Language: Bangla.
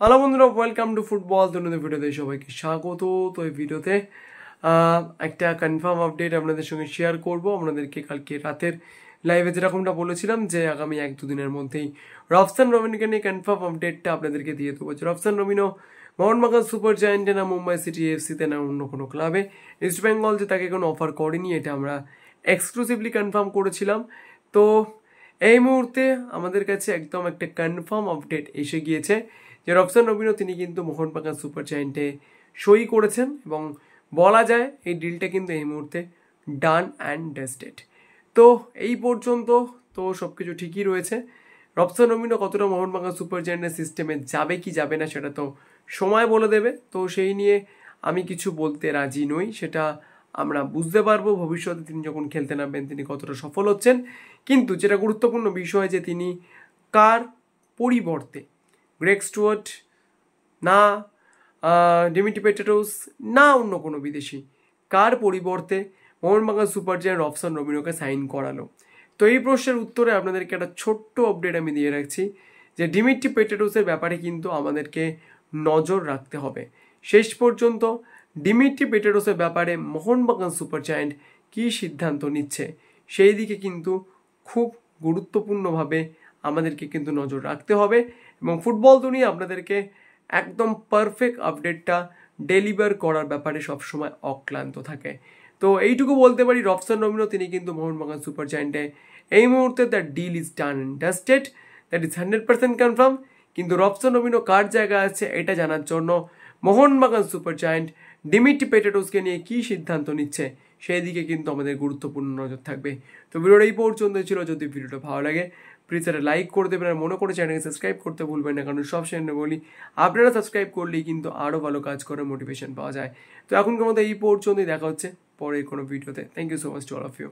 হ্যালো বন্ধুরা, ওয়েলকাম টু ফুটবল দুনিয়া ভিডিওতে সবাইকে স্বাগত। তো এই ভিডিওতে একটা কনফার্ম আপডেট আপনাদের সঙ্গে শেয়ার করব। আপনাদেরকে কালকে রাতের লাইভে যেরকমটা বলেছিলাম যে আগামী 1-2 দিনের মধ্যেই রফসান রবিনকে নিয়ে কনফার্ম আপডেটটা আপনাদেরকে দিয়ে দেবো। রফসান রবিনো মোহনবাগান সুপার জায়ান্টে না মুম্বাই সিটি এফসিতে না অন্য কোনো ক্লাবে, ইস্ট বেঙ্গল যে তাকে কোনো অফার করেনি এটা আমরা এক্সক্লুসিভলি কনফার্ম করেছিলাম। তো এই মুহূর্তে আমাদের কাছে একদম একটা কনফার্ম আপডেট এসে গিয়েছে যে রফসান রবিনো তিনি কিন্তু মোহনবাগান সুপার জায়ান্টে সই করেছেন এবং বলা যায় এই ডিলটা কিন্তু এই মুহূর্তে ডান অ্যান্ড ডাস্টেড। তো এই পর্যন্ত তো সব কিছু ঠিকই রয়েছে। রফসান রবিনো কতটা মোহনবাগান সুপার জায়ান্টের সিস্টেমে যাবে কি যাবে না সেটা তো সময় বলে দেবে। তো সেই নিয়ে আমি কিছু বলতে রাজি নই, সেটা আমরা বুঝতে পারবো ভবিষ্যতে তিনি যখন খেলতে নামবেন তিনি কতটা সফল হচ্ছেন। কিন্তু যেটা গুরুত্বপূর্ণ বিষয় যে তিনি কার পরিবর্তে, গ্রেগ স্টুয়ার্ট না ডিমিট্রি পেট্রাটোস না অন্য কোনো বিদেশি, কার পরিবর্তে Mohun Bagan super giant Rafsan রবিনোকে sign করালো? তো এই প্রশ্নের উত্তরে আপনাদেরকে একটা ছোট্ট আপডেট আমি দিয়ে রাখছি যে ডিমিট্রি পেট্রাটোসের ব্যাপারে কিন্তু আমাদেরকে নজর রাখতে হবে। শেষ পর্যন্ত ডিমিট্রি পেট্রাটোসের ব্যাপারে মোহনবাগান সুপার জায়ান্ট কী সিদ্ধান্ত নিচ্ছে সেই দিকে কিন্তু খুব গুরুত্বপূর্ণভাবে আমাদেরকে কিন্তু নজর রাখতে হবে এবং ফুটবল দুনিয়া আপনাদেরকে একদম পারফেক্ট আপডেটটা ডেলিভার করার ব্যাপারে সবসময় অক্লান্ত থাকে। তো এইটুকু বলতে পারি, রফসান রবিনো তিনি কিন্তু মোহনবাগান সুপার জায়ান্টে এই মুহূর্তে the deal is done and dusted, that is 100% confirm. কিন্তু রফসান রবিনো কার জায়গা আছে এটা জানার জন্য মোহনবাগান সুপার জায়ান্ট ডিমিট্রি পেট্রাটোসকে নিয়ে কী সিদ্ধান্ত নিচ্ছে সেই দিকে কিন্তু আমাদের গুরুত্বপূর্ণ নজর থাকবে। তো ভিডিওটা এই পর্যন্ত ছিল। যদি ভিডিওটা ভালো লাগে প্লিজ একটা লাইক করে দেবেন, আর মনে করে চ্যানেলকে সাবস্ক্রাইব করতে ভুলবেন না, কারণ সব সেখানে বলি আপনারা সাবস্ক্রাইব করলেই কিন্তু আরও ভালো কাজ করে মোটিভেশন পাওয়া যায়। তো এখনকার মতো এই পর্যন্তই, দেখা হচ্ছে পরের কোনো ভিডিওতে। Thank you so much to all of you.